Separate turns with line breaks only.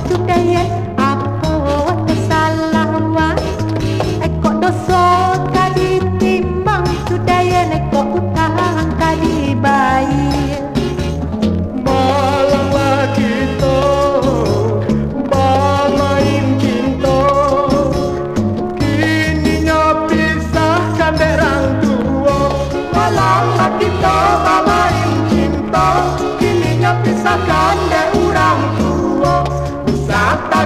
Sudaya apa salah wa kok dosa kadi timbang sudaya kok utang kadi bayar
malanglah kita bermain cinta kininya pisahkan derang tua malanglah kita bermain cinta kininya pisahkan derang tua wisata